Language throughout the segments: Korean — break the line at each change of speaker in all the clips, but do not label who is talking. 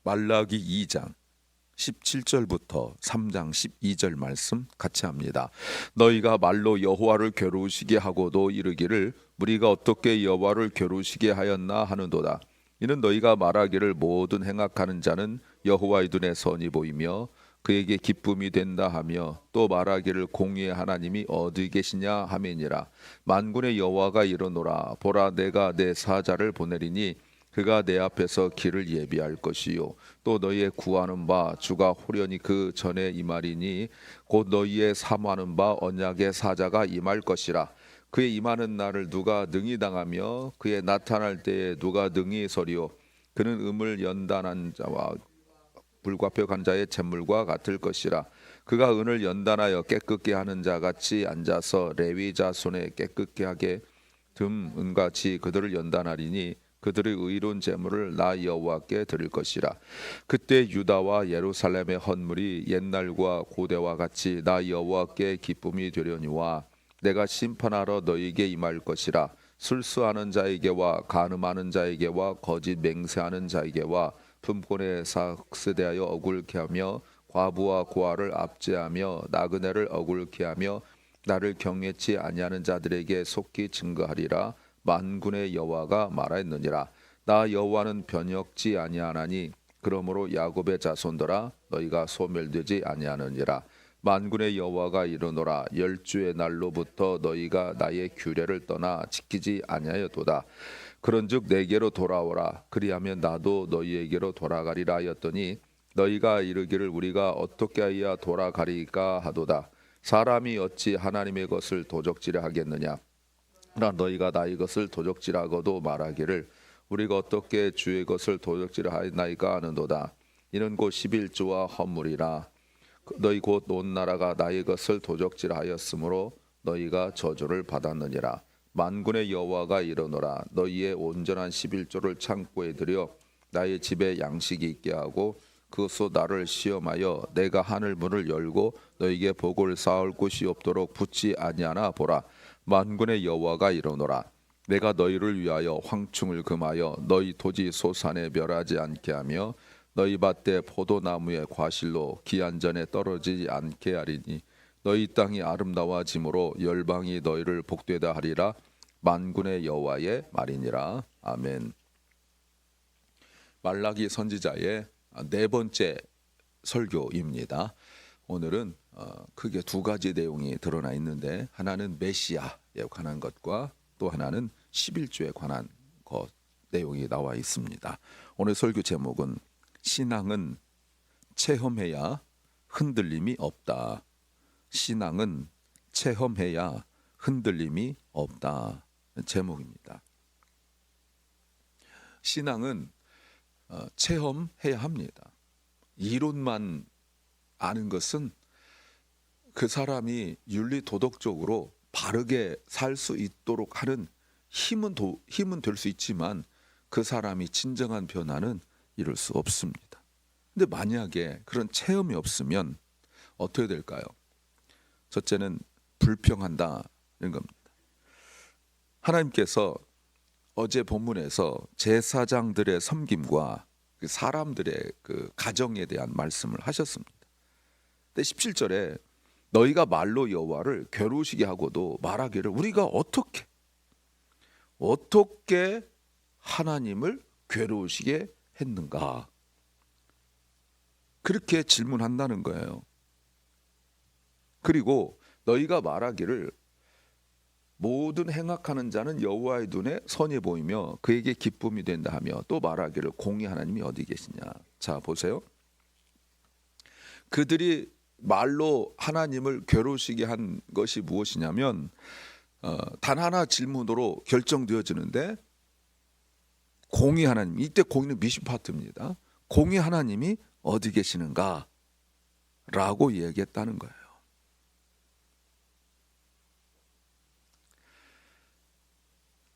말라기 2장 17절부터 3장 12절 말씀 같이 합니다. 너희가 말로 여호와를 괴로우시게 하고도 이르기를 우리가 어떻게 여호와를 괴로우시게 하였나 하는도다. 이는 너희가 말하기를 모든 행악하는 자는 여호와의 눈에 선이 보이며 그에게 기쁨이 된다 하며 또 말하기를 공의의 하나님이 어디 계시냐 하매니라. 만군의 여호와가 이르노라. 보라, 내가 내 사자를 보내리니 그가 내 앞에서 길을 예비할 것이요 또 너희의 구하는 바 주가 호련히 그 전에 임하리니 곧 너희의 사모하는 바 언약의 사자가 임할 것이라. 그의 임하는 날을 누가 능히 당하며 그의 나타날 때에 누가 능히 서리요. 그는 음을 연단한 자와 불과벽한 자의 잿물과 같을 것이라. 그가 은을 연단하여 깨끗게 하는 자 같이 앉아서 레위 자손에 깨끗게 하게 듬 은같이 그들을 연단하리니 그들의 의로운 제물을 나 여호와께 드릴 것이라. 그때 유다와 예루살렘의 헌물이 옛날과 고대와 같이 나 여호와께 기쁨이 되려니와 내가 심판하러 너희에게 임할 것이라. 술수하는 자에게와 간음하는 자에게와 거짓 맹세하는 자에게와 품권에 삭스대하여 억울케 하며 과부와 고아를 압제하며 나그네를 억울케 하며 나를 경외치 아니하는 자들에게 속히 증거하리라. 만군의 여호와가 말하였느니라. 나 여호와는 변혁지 아니하나니 그러므로 야곱의 자손들아 너희가 소멸되지 아니하느니라. 만군의 여호와가 이르노라. 열주의 날로부터 너희가 나의 규례를 떠나 지키지 아니하였도다. 그런즉 내게로 돌아오라. 그리하면 나도 너희에게로 돌아가리라 하였더니 너희가 이르기를 우리가 어떻게 하여 돌아가리까 하도다. 사람이 어찌 하나님의 것을 도적질하 하겠느냐. 나 너희가 나의 것을 도적질하고도 말하기를 우리가 어떻게 주의 것을 도적질하였나이까 하는도다. 이는 곧 11조와 헌물이라. 너희 곧 온 나라가 나의 것을 도적질하였으므로 너희가 저주를 받았느니라. 만군의 여호와가 이르노라. 너희의 온전한 11조를 창고에 들여 나의 집에 양식이 있게 하고 그것으로 나를 시험하여 내가 하늘 문을 열고 너희에게 복을 쌓을 곳이 없도록 붙지 아니하나 보라. 만군의 여호와가 이르노라. 내가 너희를 위하여 황충을 금하여 너희 토지 소산에 멸하지 않게 하며 너희 밭에 포도나무의 과실로 기한전에 떨어지지 않게 하리니 너희 땅이 아름다워짐으로 열방이 너희를 복되다 하리라. 만군의 여호와의 말이니라. 아멘. 말라기 선지자의 네 번째 설교입니다. 오늘은 크게 두 가지 내용이 드러나 있는데 하나는 메시아에 관한 것과 또 하나는 11조에 관한 것 내용이 나와 있습니다. 오늘 설교 제목은 신앙은 체험해야 흔들림이 없다. 신앙은 체험해야 흔들림이 없다. 제목입니다. 신앙은 체험해야 합니다. 이론만 아는 것은 그 사람이 윤리 도덕적으로 바르게 살 수 있도록 하는 힘은 될 수 있지만 그 사람이 진정한 변화는 이룰 수 없습니다. 근데 만약에 그런 체험이 없으면 어떻게 될까요? 첫째는 불평한다는 겁니다. 하나님께서 어제 본문에서 제사장들의 섬김과 사람들의 그 가정에 대한 말씀을 하셨습니다. 근데 17절에 너희가 말로 여호와를 괴로우시게 하고도 말하기를 우리가 어떻게 하나님을 괴로우시게 했는가? 그렇게 질문한다는 거예요. 그리고 너희가 말하기를 모든 행악하는 자는 여호와의 눈에 선이 보이며 그에게 기쁨이 된다 하며 또 말하기를 공의 하나님이 어디 계시냐. 자, 보세요. 그들이 말로 하나님을 괴로우시게 한 것이 무엇이냐면 단 하나 질문으로 결정되어지는데 공의 하나님, 이때 공의는 미슈파트입니다. 공의 하나님이 어디 계시는가? 라고 얘기했다는 거예요.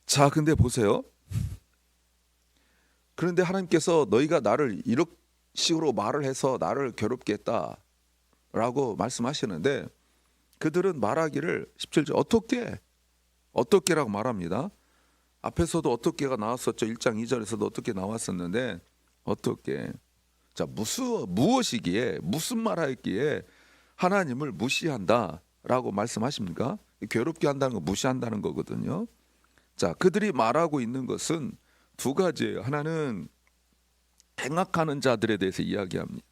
자, 근데 보세요. 그런데 하나님께서 너희가 나를 이런 식으로 말을 해서 나를 괴롭게 했다라고 말씀하시는데 그들은 말하기를 17절 어떻게라고 말합니다. 앞에서도 어떻게가 나왔었죠. 1장 2절에서도 어떻게 나왔었는데 어떻게 자, 무엇이기에 무슨 말하기에 하나님을 무시한다라고 말씀하십니까? 괴롭게 한다는 거 무시한다는 거거든요. 자, 그들이 말하고 있는 것은 두 가지예요. 하나는 행악하는 자들에 대해서 이야기합니다.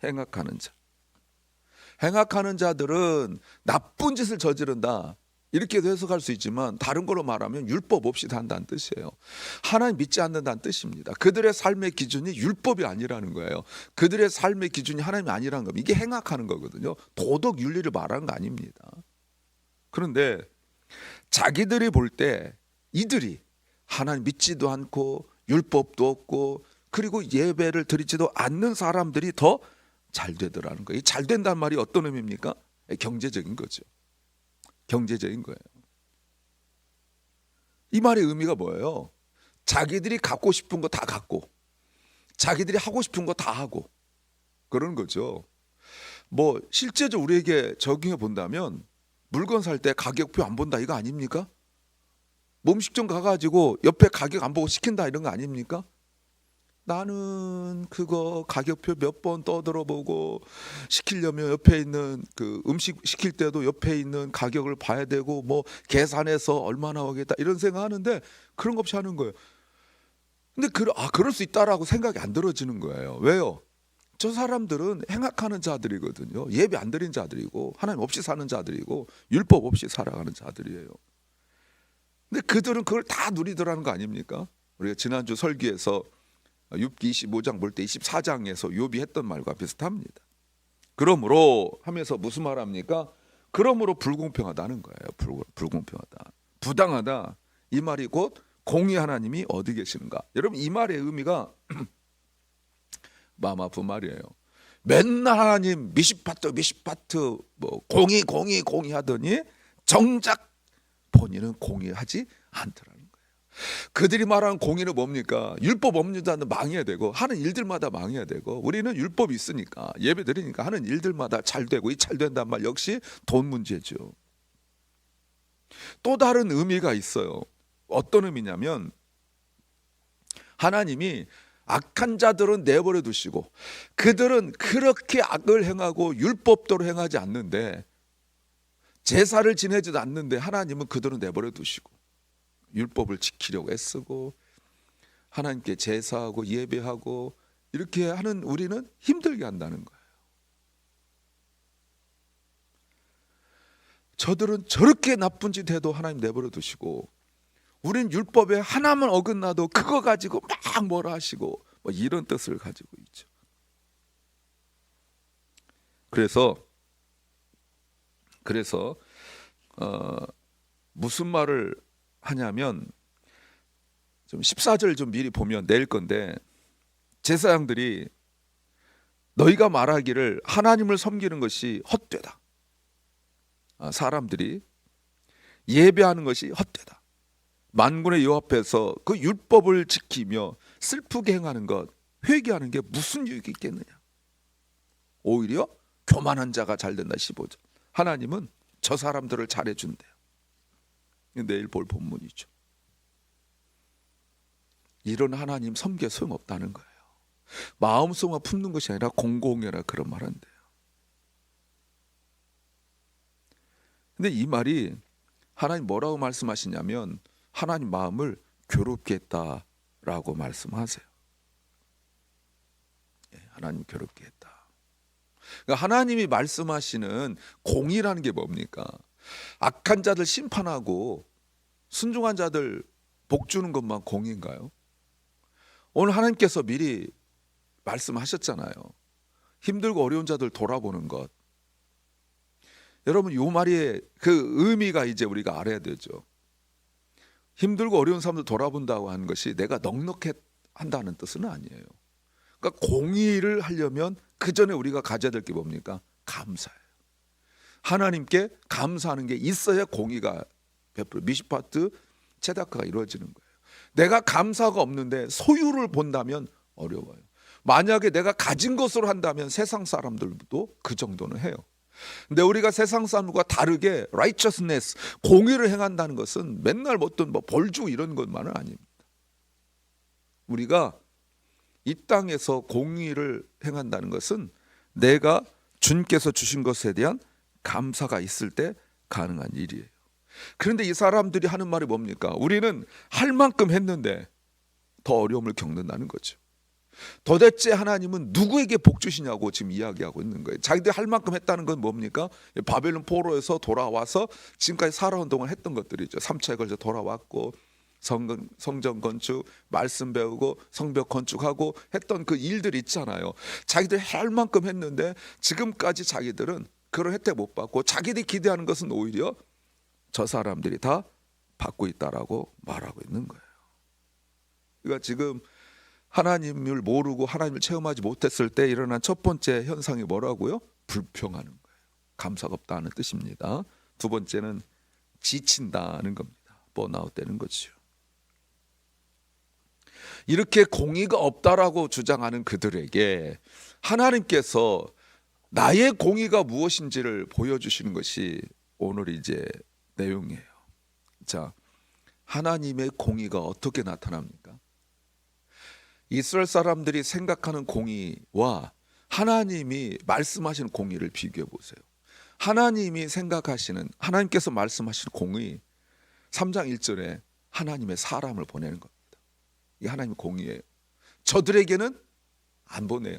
행악하는 자. 행악하는 자들은 나쁜 짓을 저지른다. 이렇게도 해석할 수 있지만 다른 걸로 말하면 율법 없이 산다는 뜻이에요. 하나님 믿지 않는다는 뜻입니다. 그들의 삶의 기준이 율법이 아니라는 거예요. 그들의 삶의 기준이 하나님이 아니라는 겁니다. 이게 행악하는 거거든요. 도덕 윤리를 말하는 거 아닙니다. 그런데 자기들이 볼 때 이들이 하나님 믿지도 않고 율법도 없고 그리고 예배를 드리지도 않는 사람들이 더 잘 되더라는 거예요. 잘 된다는 말이 어떤 의미입니까? 경제적인 거죠. 경제적인 거예요. 이 말의 의미가 뭐예요? 자기들이 갖고 싶은 거 다 갖고 자기들이 하고 싶은 거 다 하고 그런 거죠. 뭐 실제적으로 우리에게 적용해 본다면 물건 살 때 가격표 안 본다 이거 아닙니까? 뭐 음식점 가가지고 옆에 가격 안 보고 시킨다 이런 거 아닙니까? 나는 그거 가격표 몇 번 떠들어보고 시키려면 옆에 있는 그 음식 시킬 때도 옆에 있는 가격을 봐야 되고 뭐 계산해서 얼마나 하겠다 이런 생각하는데 그런 거 없이 하는 거예요. 근데 그럴 수 있다라고 생각이 안 들어지는 거예요. 왜요? 저 사람들은 행악하는 자들이거든요. 예배 안 드린 자들이고 하나님 없이 사는 자들이고 율법 없이 살아가는 자들이에요. 근데 그들은 그걸 다 누리더라는 거 아닙니까? 우리가 지난주 설교에서 욥기 25장 볼 때 24장에서 욥이 했던 말과 비슷합니다. 그러므로 하면서 무슨 말 합니까? 그러므로 불공평하다는 거예요. 불공평하다. 부당하다. 이 말이 곧 공의 하나님이 어디 계시는가? 여러분 이 말의 의미가 마음 아픈 말이에요. 맨날 하나님 미시파트 뭐 공의 하더니 정작 본인은 공의하지 않더라는 거예요. 그들이 말하는 공의는 뭡니까? 율법 없는 자는 망해야 되고 하는 일들마다 망해야 되고 우리는 율법이 있으니까 예배 드리니까 하는 일들마다 잘 되고 이 잘 된다는 말 역시 돈 문제죠. 또 다른 의미가 있어요. 어떤 의미냐면 하나님이 악한 자들은 내버려 두시고 그들은 그렇게 악을 행하고 율법대로 행하지 않는데 제사를 지내지도 않는데 하나님은 그들은 내버려 두시고 율법을 지키려고 애쓰고 하나님께 제사하고 예배하고 이렇게 하는 우리는 힘들게 한다는 거예요. 저들은 저렇게 나쁜 짓 해도 하나님 내버려 두시고 우린 율법에 하나만 어긋나도 그거 가지고 막 뭐라 하시고 뭐 이런 뜻을 가지고 있죠. 그래서 무슨 말을 하냐면 좀 14절 좀 미리 보면 낼 건데 제사장들이 너희가 말하기를 하나님을 섬기는 것이 헛되다. 사람들이 예배하는 것이 헛되다. 만군의 여호와 앞에서 그 율법을 지키며 슬프게 행하는 것 회개하는 게 무슨 유익이 있겠느냐. 오히려 교만한 자가 잘 된다. 15절. 하나님은 저 사람들을 잘해준대요. 내일 볼 본문이죠. 이런 하나님 섬겨 소용없다는 거예요. 마음속만 품는 것이 아니라 공공해라 그런 말 한대요. 근데 이 말이 하나님 뭐라고 말씀하시냐면 하나님 마음을 괴롭게 했다라고 말씀하세요. 하나님 괴롭게 했다. 그러니까 하나님이 말씀하시는 공의라는 게 뭡니까? 악한 자들 심판하고 순종한 자들 복 주는 것만 공의인가요? 오늘 하나님께서 미리 말씀하셨잖아요. 힘들고 어려운 자들 돌아보는 것. 여러분 이 말의 그 의미가 이제 우리가 알아야 되죠. 힘들고 어려운 사람들 돌아본다고 하는 것이 내가 넉넉해 한다는 뜻은 아니에요. 그러니까 공의를 하려면 그 전에 우리가 가져야 될 게 뭡니까? 감사예요. 하나님께 감사하는 게 있어야 공의가 베풀어 미시파트 체다크가 이루어지는 거예요. 내가 감사가 없는데 소유를 본다면 어려워요. 만약에 내가 가진 것으로 한다면 세상 사람들도 그 정도는 해요. 근데 우리가 세상 사람과 다르게 righteousness, 공의를 행한다는 것은 맨날 어떤 벌주 이런 것만은 아닙니다. 우리가 이 땅에서 공의를 행한다는 것은 내가 주님께서 주신 것에 대한 감사가 있을 때 가능한 일이에요. 그런데 이 사람들이 하는 말이 뭡니까? 우리는 할 만큼 했는데 더 어려움을 겪는다는 거죠. 도대체 하나님은 누구에게 복 주시냐고 지금 이야기하고 있는 거예요. 자기들이 할 만큼 했다는 건 뭡니까? 바벨론 포로에서 돌아와서 지금까지 살아온 동안 했던 것들이죠. 3차에 걸쳐 돌아왔고 성전 건축, 말씀 배우고 성벽 건축하고 했던 그 일들이 있잖아요. 자기들 할 만큼 했는데 지금까지 자기들은 그런 혜택 못 받고 자기들이 기대하는 것은 오히려 저 사람들이 다 받고 있다라고 말하고 있는 거예요. 그러니까 지금 하나님을 모르고 하나님을 체험하지 못했을 때 일어난 첫 번째 현상이 뭐라고요? 불평하는 거예요. 감사가 없다는 뜻입니다. 두 번째는 지친다는 겁니다. 번아웃 되는 거죠. 이렇게 공의가 없다라고 주장하는 그들에게 하나님께서 나의 공의가 무엇인지를 보여주시는 것이 오늘 이제 내용이에요. 자, 하나님의 공의가 어떻게 나타납니까? 이스라엘 사람들이 생각하는 공의와 하나님이 말씀하시는 공의를 비교해 보세요. 하나님이 생각하시는, 하나님께서 말씀하시는 공의 3장 1절에 하나님의 사람을 보내는 겁니다. 이게 하나님의 공의예요. 저들에게는 안 보내요.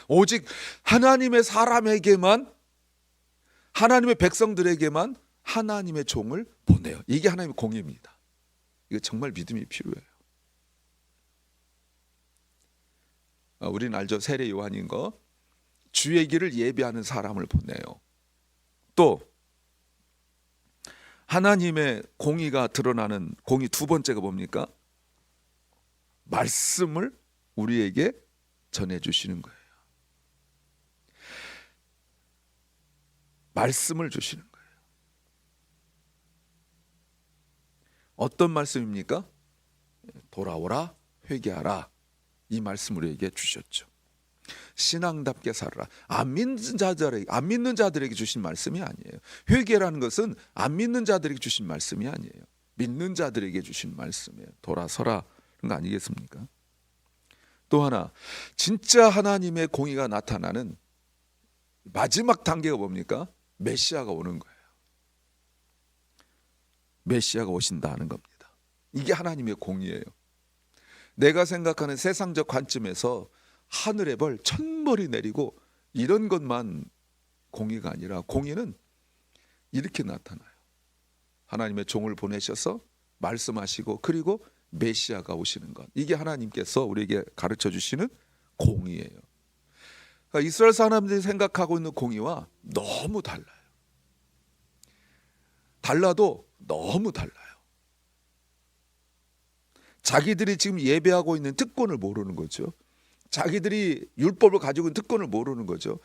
오직 하나님의 사람에게만, 하나님의 백성들에게만 하나님의 종을 보내요. 이게 하나님의 공의입니다. 이거 정말 믿음이 필요해요. 우리는 알죠. 세례 요한인 거. 주의 길을 예비하는 사람을 보내요. 또 하나님의 공의가 드러나는 공의 두 번째가 뭡니까? 말씀을 우리에게 전해주시는 거예요. 말씀을 주시는 거예요. 어떤 말씀입니까? 돌아오라, 회개하라. 이 말씀을 우리에게 주셨죠. 신앙답게 살아라. 안 믿는 자들에게 주신 말씀이 아니에요. 회개라는 것은 안 믿는 자들에게 주신 말씀이 아니에요. 믿는 자들에게 주신 말씀이에요. 돌아서라 그런 거 아니겠습니까? 또 하나, 진짜 하나님의 공의가 나타나는 마지막 단계가 뭡니까? 메시아가 오는 거예요. 메시아가 오신다는 겁니다. 이게 하나님의 공의예요. 내가 생각하는 세상적 관점에서 하늘의 벌 천벌이 내리고 이런 것만 공의가 아니라, 공의는 이렇게 나타나요. 하나님의 종을 보내셔서 말씀하시고 그리고 메시아가 오시는 것, 이게 하나님께서 우리에게 가르쳐 주시는 공의예요. 그러니까 이스라엘 사람들이 생각하고 있는 공의와 너무 달라요. 달라도 너무 달라요. 자기들이 지금 예배하고 있는 특권을 모르는 거죠. 자기들이 율법을 가지고 있는 특권을 모르는 거죠.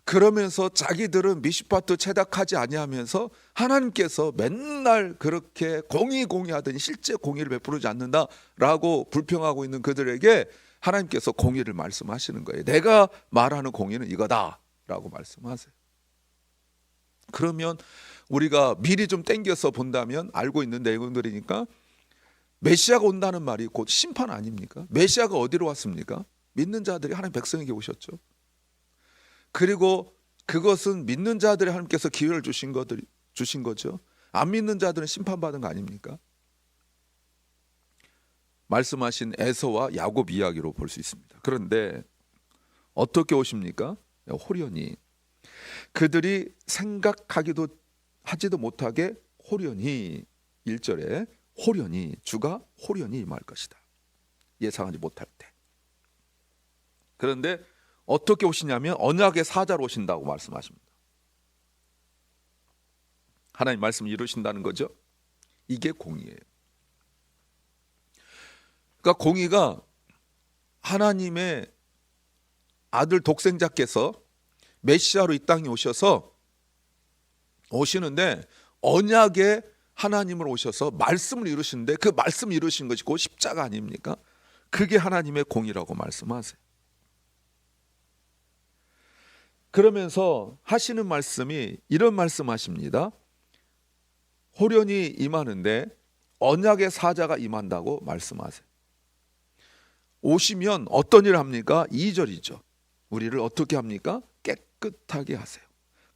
그러면서 자기들은 미슈파트 체닥하지 아니하면서 하나님께서 맨날 그렇게 공의하더니 실제 공의를 베푸지 않는다라고 불평하고 있는 그들에게 하나님께서 공의를 말씀하시는 거예요. 내가 말하는 공의는 이거다라고 말씀하세요. 그러면 우리가 미리 좀 땡겨서 본다면 알고 있는 내용들이니까, 메시아가 온다는 말이 곧 심판 아닙니까? 메시아가 어디로 왔습니까? 믿는 자들이 하나님 백성에게 오셨죠. 그리고 그것은 믿는 자들이 하나님께서 기회를 주신 거죠. 안 믿는 자들은 심판받은 거 아닙니까? 말씀하신 에서와 야곱 이야기로 볼 수 있습니다. 그런데 어떻게 오십니까? 호련히, 그들이 생각하기도 하지도 못하게 호련히, 1절에 호련히, 주가 호련히 임할 것이다. 예상하지 못할 때. 그런데 어떻게 오시냐면 언약의 사자로 오신다고 말씀하십니다. 하나님 말씀을 이루신다는 거죠. 이게 공의예요. 그러니까 공의가 하나님의 아들 독생자께서 메시아로 이 땅에 오시는데 언약의 하나님으로 오셔서 말씀을 이루시는데, 그 말씀 이루신 것이 곧 십자가 아닙니까? 그게 하나님의 공의라고 말씀하세요. 그러면서 하시는 말씀이 이런 말씀하십니다. 호련히 임하는데 언약의 사자가 임한다고 말씀하세요. 오시면 어떤 일을 합니까? 2절이죠. 우리를 어떻게 합니까? 깨끗하게 하세요.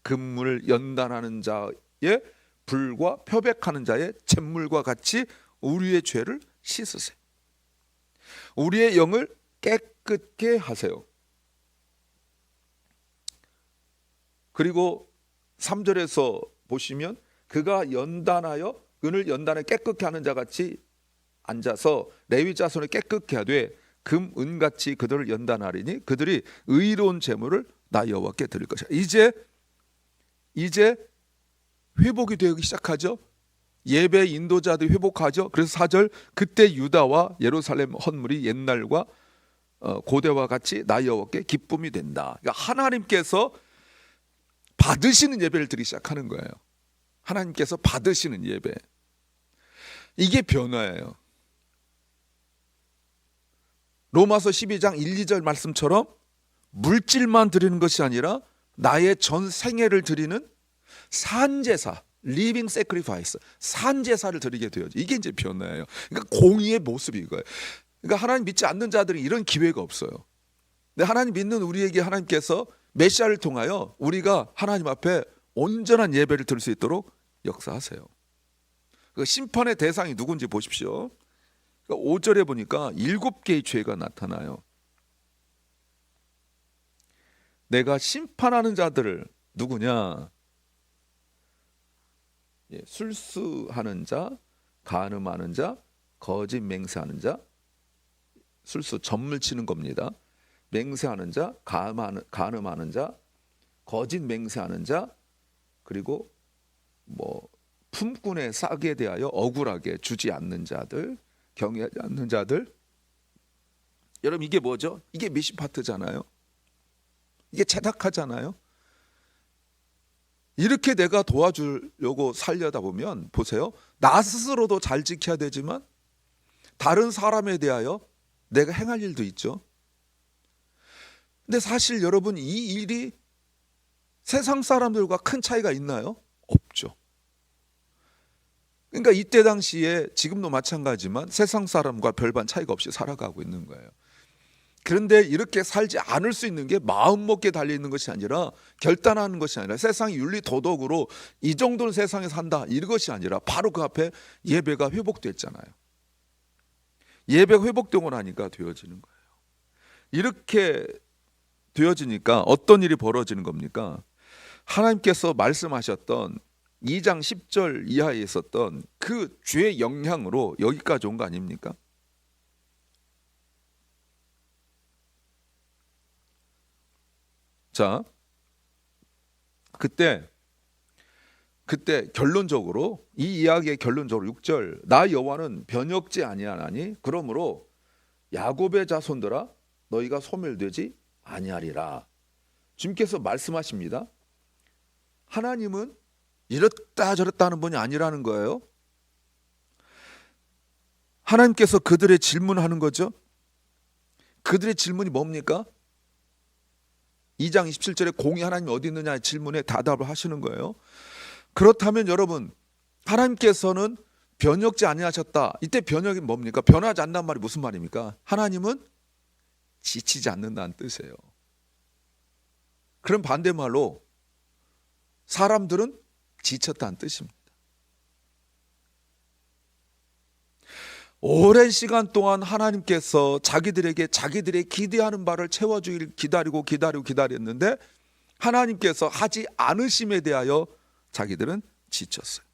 금물 연단하는 자의 불과 표백하는 자의 잿물과 같이 우리의 죄를 씻으세요. 우리의 영을 깨끗게 하세요. 그리고 3절에서 보시면 그가 연단하여 그를 연단에 깨끗게 하는 자같이 앉아서 레위 자손을 깨끗게 하되 금, 은같이 그들을 연단하리니 그들이 의로운 제물을 나 여호와께 드릴 것이야. 이제 회복이 되기 시작하죠. 예배 인도자들이 회복하죠. 그래서 4절 그때 유다와 예루살렘 헌물이 옛날과 고대와 같이 나 여호와께 기쁨이 된다. 그러니까 하나님께서 받으시는 예배를 드리기 시작하는 거예요. 하나님께서 받으시는 예배. 이게 변화예요. 로마서 12장 1, 2절 말씀처럼 물질만 드리는 것이 아니라 나의 전 생애를 드리는 산제사, 리빙 세크리파이스, 산제사를 드리게 되어져. 이게 이제 변화예요. 그러니까 공의의 모습이 이거예요. 그러니까 하나님 믿지 않는 자들이 이런 기회가 없어요. 근데 하나님 믿는 우리에게 하나님께서 메시아를 통하여 우리가 하나님 앞에 온전한 예배를 드릴 수 있도록 역사하세요. 그 심판의 대상이 누군지 보십시오. 5절에 보니까 7개의 죄가 나타나요. 내가 심판하는 자들을 누구냐? 술수하는 자, 간음하는 자, 거짓 맹세하는 자. 술수 점을 치는 겁니다. 맹세하는 자, 간음하는 자, 거짓 맹세하는 자, 그리고 품꾼의 싹에 대하여 억울하게 주지 않는 자들, 경외하지 않는 자들. 여러분 이게 뭐죠? 이게 미시파트잖아요. 이게 체닥하잖아요. 이렇게 내가 도와주려고 살려다 보면 보세요. 나 스스로도 잘 지켜야 되지만 다른 사람에 대하여 내가 행할 일도 있죠. 근데 사실 여러분 이 일이 세상 사람들과 큰 차이가 있나요? 없죠. 그러니까 이때 당시에 지금도 마찬가지지만 세상 사람과 별반 차이가 없이 살아가고 있는 거예요. 그런데 이렇게 살지 않을 수 있는 게 마음먹기에 달려있는 것이 아니라 결단하는 것이 아니라 세상의 윤리 도덕으로 이 정도는 세상에 산다 이것이 아니라 바로 그 앞에 예배가 회복됐잖아요. 예배가 회복되고 나니까 되어지는 거예요. 이렇게 되어지니까 어떤 일이 벌어지는 겁니까? 하나님께서 말씀하셨던 2장 10절 이하에 있었던 그 죄의 영향으로 여기까지 온 거 아닙니까? 자, 그때 결론적으로 이 이야기의 결론적으로 6절 나 여호와는 변혁지 아니하나니 그러므로 야곱의 자손들아 너희가 소멸되지 아니하리라. 주님께서 말씀하십니다. 하나님은 이렇다 저렇다 하는 분이 아니라는 거예요. 하나님께서 그들의 질문하는 거죠. 그들의 질문이 뭡니까? 2장 27절에 공의 하나님 어디 있느냐의 질문에 답을 하시는 거예요. 그렇다면 여러분 하나님께서는 변혁지 아니하셨다. 이때 변혁이 뭡니까? 변하지 않는다는 말이 무슨 말입니까? 하나님은 지치지 않는다는 뜻이에요. 그럼 반대말로 사람들은 지쳤다는 뜻입니다. 오랜 시간 동안 하나님께서 자기들에게 자기들의 기대하는 바를 채워주길 기다렸는데 하나님께서 하지 않으심에 대하여 자기들은 지쳤어요.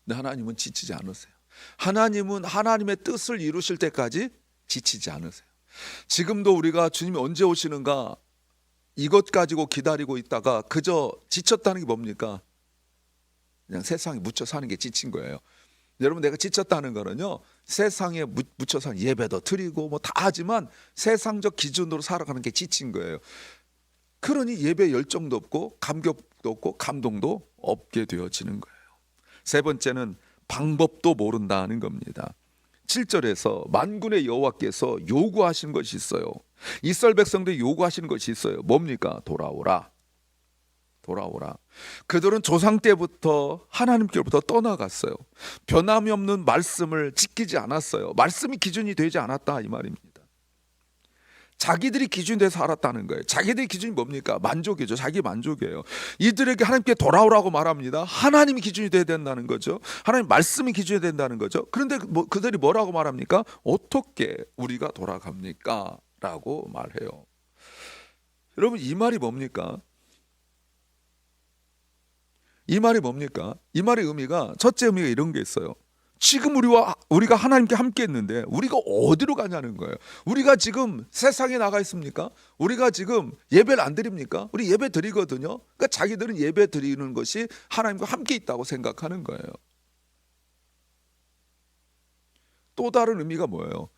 근데 하나님은 지치지 않으세요. 하나님은 하나님의 뜻을 이루실 때까지 지치지 않으세요. 지금도 우리가 주님이 언제 오시는가 이것 가지고 기다리고 있다가 그저 지쳤다는 게 뭡니까? 그냥 세상에 묻혀 사는 게 지친 거예요. 여러분 내가 지쳤다는 거는요 세상에 묻혀 사는 예배도 드리고 다 하지만 세상적 기준으로 살아가는 게 지친 거예요. 그러니 예배 열정도 없고 감격도 없고 감동도 없게 되어지는 거예요. 세 번째는 방법도 모른다는 겁니다. 7절에서 만군의 여호와께서 요구하신 것이 있어요. 이스라엘 백성들이 요구하시는 것이 있어요. 뭡니까? 돌아오라. 돌아오라. 그들은 조상 때부터 하나님께로부터 떠나갔어요. 변함이 없는 말씀을 지키지 않았어요. 말씀이 기준이 되지 않았다 이 말입니다. 자기들이 기준이 돼서 살았다는 거예요. 자기들의 기준이 뭡니까? 만족이죠. 자기 만족이에요. 이들에게 하나님께 돌아오라고 말합니다. 하나님이 기준이 돼야 된다는 거죠. 하나님 말씀이 기준이 된다는 거죠. 그런데 그들이 뭐라고 말합니까? 어떻게 우리가 돌아갑니까? 라고 말해요. 여러분, 이 말이 뭡니까? 이 말이 뭡니까? 이 말의 의미가, 첫째 의미가 이런 게 있어요. 지금 우리가 하나님께 함께 했는데 우리가 어디로 가냐는 거예요. 우리가 지금 세상에 나가 있습니까? 우리가 지금 예배를 안 드립니까? 우리 예배 드리거든요. 그러니까 자기들은 예배 드리는 것이 하나님과 함께 있다고 생각하는 거예요. 또 다른 의미가 뭐예요?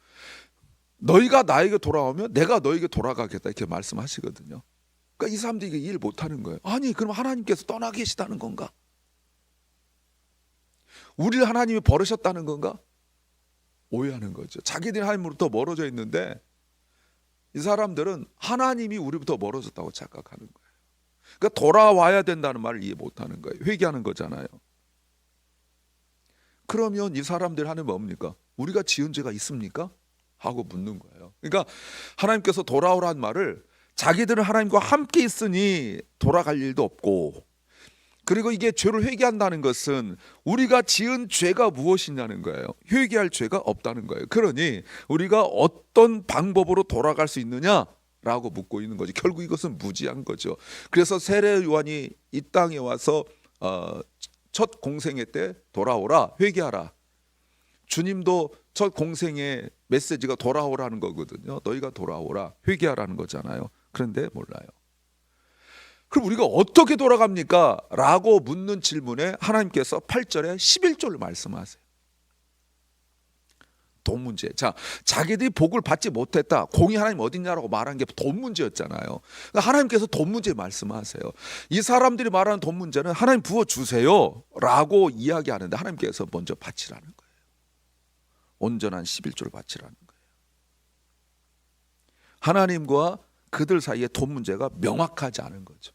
너희가 나에게 돌아오면 내가 너에게 돌아가겠다 이렇게 말씀하시거든요. 그러니까 이 사람들이 이게 이해를 못하는 거예요. 아니, 그럼 하나님께서 떠나 계시다는 건가? 우리를 하나님이 버리셨다는 건가? 오해하는 거죠. 자기들이 하나님으로부터 멀어져 있는데 이 사람들은 하나님이 우리부터 멀어졌다고 착각하는 거예요. 그러니까 돌아와야 된다는 말을 이해 못하는 거예요. 회개하는 거잖아요. 그러면 이 사람들 하는 뭡니까? 우리가 지은 죄가 있습니까? 하고 묻는 거예요. 그러니까 하나님께서 돌아오라는 말을 자기들은 하나님과 함께 있으니 돌아갈 일도 없고, 그리고 이게 죄를 회개한다는 것은 우리가 지은 죄가 무엇이냐는 거예요. 회개할 죄가 없다는 거예요. 그러니 우리가 어떤 방법으로 돌아갈 수 있느냐라고 묻고 있는 거죠. 결국 이것은 무지한 거죠. 그래서 세례 요한이 이 땅에 와서 첫 공생애 때 돌아오라, 회개하라. 주님도 첫 공생의 메시지가 돌아오라는 거거든요. 너희가 돌아오라, 회개하라는 거잖아요. 그런데 몰라요. 그럼 우리가 어떻게 돌아갑니까? 라고 묻는 질문에 하나님께서 8절에 11조를 말씀하세요. 돈 문제. 자, 자기들이 복을 받지 못했다, 공의 하나님 어딨냐라고 말한 게 돈 문제였잖아요. 그러니까 하나님께서 돈 문제 말씀하세요. 이 사람들이 말하는 돈 문제는 하나님 부어주세요 라고 이야기하는데 하나님께서 먼저 바치라는 거예요. 온전한 11조를 바치라는 거예요. 하나님과 그들 사이에 돈 문제가 명확하지 않은 거죠.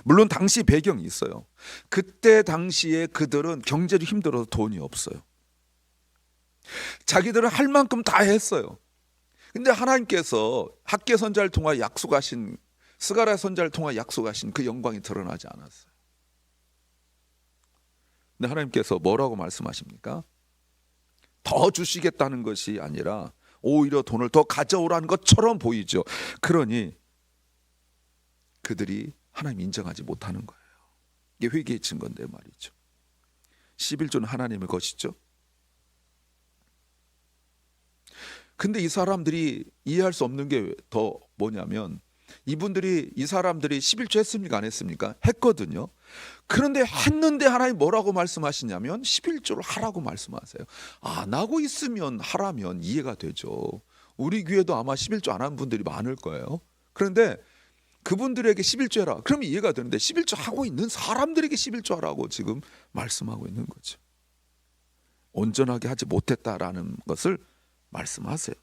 물론 당시 배경이 있어요. 그때 당시에 그들은 경제적으로 힘들어서 돈이 없어요. 자기들은 할 만큼 다 했어요. 근데 하나님께서 학개 선자를 통하여 약속하신, 스가랴 선자를 통하여 약속하신 그 영광이 드러나지 않았어요. 근데 하나님께서 뭐라고 말씀하십니까? 더 주시겠다는 것이 아니라 오히려 돈을 더 가져오라는 것처럼 보이죠. 그러니 그들이 하나님 인정하지 못하는 거예요. 이게 회개의 증거인데 말이죠. 11조는 하나님의 것이죠. 근데 이 사람들이 이해할 수 없는 게 더 뭐냐면, 이 사람들이 11조 했습니까? 안 했습니까? 했거든요. 그런데 했는데 하나님 뭐라고 말씀하시냐면 11조를 하라고 말씀하세요. 안 하고 있으면 하라면 이해가 되죠. 우리 교회도 아마 11조 안 하는 분들이 많을 거예요. 그런데 그분들에게 11조 해라, 그러면 이해가 되는데 11조 하고 있는 사람들에게 11조 하라고 지금 말씀하고 있는 거죠. 온전하게 하지 못했다라는 것을 말씀하세요.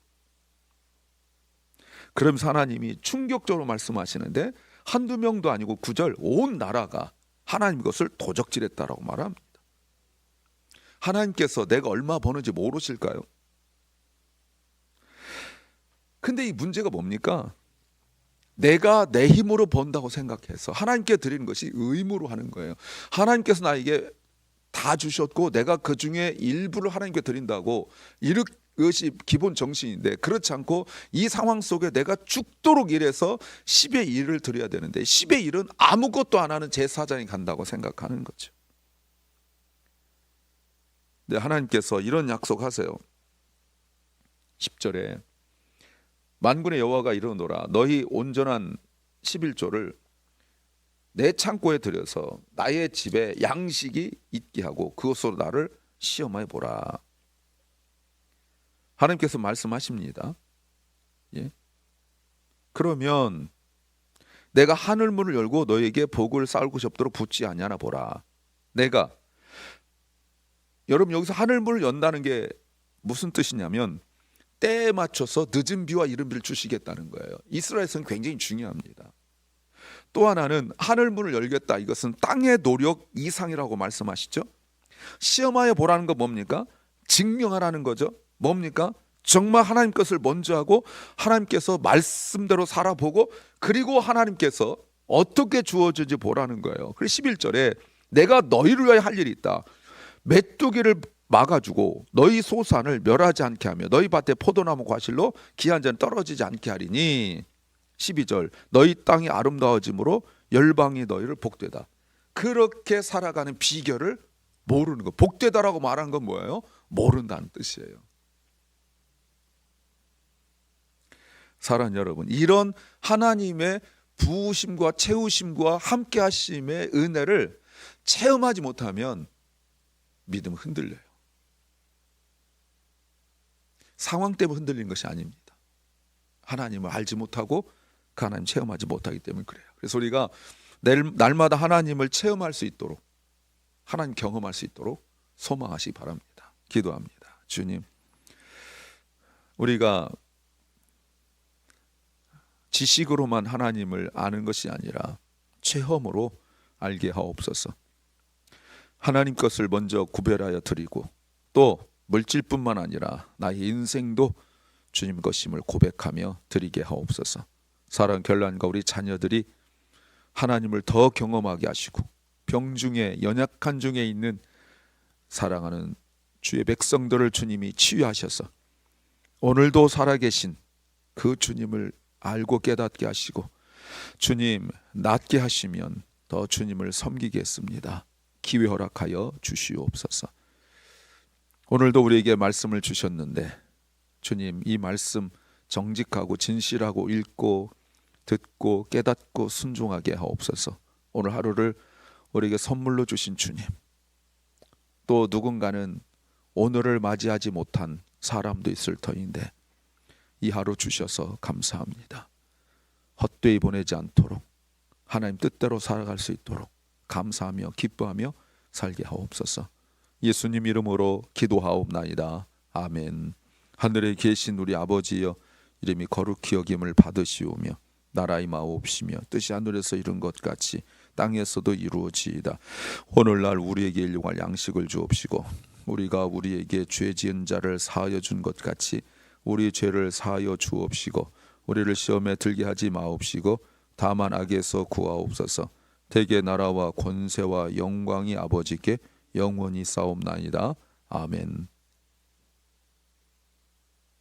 그러면서 하나님이 충격적으로 말씀하시는데 한두 명도 아니고 9절 온 나라가 하나님 것을 도적질했다라고 말합니다. 하나님께서 내가 얼마 버는지 모르실까요? 근데 이 문제가 뭡니까? 내가 내 힘으로 번다고 생각해서 하나님께 드리는 것이 의무로 하는 거예요. 하나님께서 나에게 다 주셨고 내가 그 중에 일부를 하나님께 드린다고, 이것이 기본 정신인데, 그렇지 않고 이 상황 속에 내가 죽도록 일해서 10의 1을 드려야 되는데 10의 1은 아무것도 안 하는 제사장이 간다고 생각하는 거죠. 근데 하나님께서 이런 약속하세요. 10절에 만군의 여호와가 이르노라, 너희 온전한 11조를 내 창고에 들여서 나의 집에 양식이 있게 하고 그것으로 나를 시험해 보라. 하나님께서 말씀하십니다. 예? 그러면 내가 하늘 문을 열고 너에게 복을 쌓을 곳이 없도록 붙지 아니하나 보라. 내가, 여러분 여기서 하늘 문을 연다는 게 무슨 뜻이냐면 때에 맞춰서 늦은 비와 이른 비를 주시겠다는 거예요. 이스라엘에서는 굉장히 중요합니다. 또 하나는 하늘 문을 열겠다. 이것은 땅의 노력 이상이라고 말씀하시죠. 시험하여 보라는 건 뭡니까? 증명하라는 거죠. 뭡니까? 정말 하나님 것을 먼저 하고 하나님께서 말씀대로 살아보고 그리고 하나님께서 어떻게 주어질지 보라는 거예요. 그래서 11절에 내가 너희를 위하여 할 일이 있다. 메뚜기를 막아주고 너희 소산을 멸하지 않게 하며 너희 밭에 포도나무 과실로 기한 자는 떨어지지 않게 하리니 12절 너희 땅이 아름다워짐으로 열방이 너희를 복되다. 그렇게 살아가는 비결을 모르는 거. 복되다라고 말한 건 뭐예요? 모른다는 뜻이에요. 사랑하는 여러분, 이런 하나님의 부으심과 채우심과 함께 하심의 은혜를 체험하지 못하면 믿음 흔들려요. 상황 때문에 흔들리는 것이 아닙니다. 하나님을 알지 못하고 그 하나님 체험하지 못하기 때문에 그래요. 그래서 우리가 날마다 하나님을 체험할 수 있도록, 하나님 경험할 수 있도록 소망하시기 바랍니다. 기도합니다. 주님, 우리가 지식으로만 하나님을 아는 것이 아니라 체험으로 알게 하옵소서. 하나님 것을 먼저 구별하여 드리고 또 물질뿐만 아니라 나의 인생도 주님 것임을 고백하며 드리게 하옵소서. 사랑 결란과 우리 자녀들이 하나님을 더 경험하게 하시고 병중에 연약한 중에 있는 사랑하는 주의 백성들을 주님이 치유하셔서 오늘도 살아계신 그 주님을 알고 깨닫게 하시고 주님 낫게 하시면 더 주님을 섬기겠습니다. 기회 허락하여 주시옵소서. 오늘도 우리에게 말씀을 주셨는데 주님 이 말씀 정직하고 진실하고 읽고 듣고 깨닫고 순종하게 하옵소서. 오늘 하루를 우리에게 선물로 주신 주님, 또 누군가는 오늘을 맞이하지 못한 사람도 있을 터인데 이 하루 주셔서 감사합니다. 헛되이 보내지 않도록 하나님 뜻대로 살아갈 수 있도록 감사하며 기뻐하며 살게 하옵소서. 예수님 이름으로 기도하옵나이다. 아멘. 하늘에 계신 우리 아버지여, 이름이 거룩히 여김을 받으시오며 나라의 마옵시며 뜻이 하늘에서 이룬 것 같이 땅에서도 이루어지이다. 오늘날 우리에게 일용할 양식을 주옵시고 우리가 우리에게 죄 지은 자를 사하여 준 것 같이 우리 죄를 사하여 주옵시고 우리를 시험에 들게 하지 마옵시고 다만 악에서 구하옵소서. 대개 나라와 권세와 영광이 아버지께 영원히 싸움나이다. 아멘.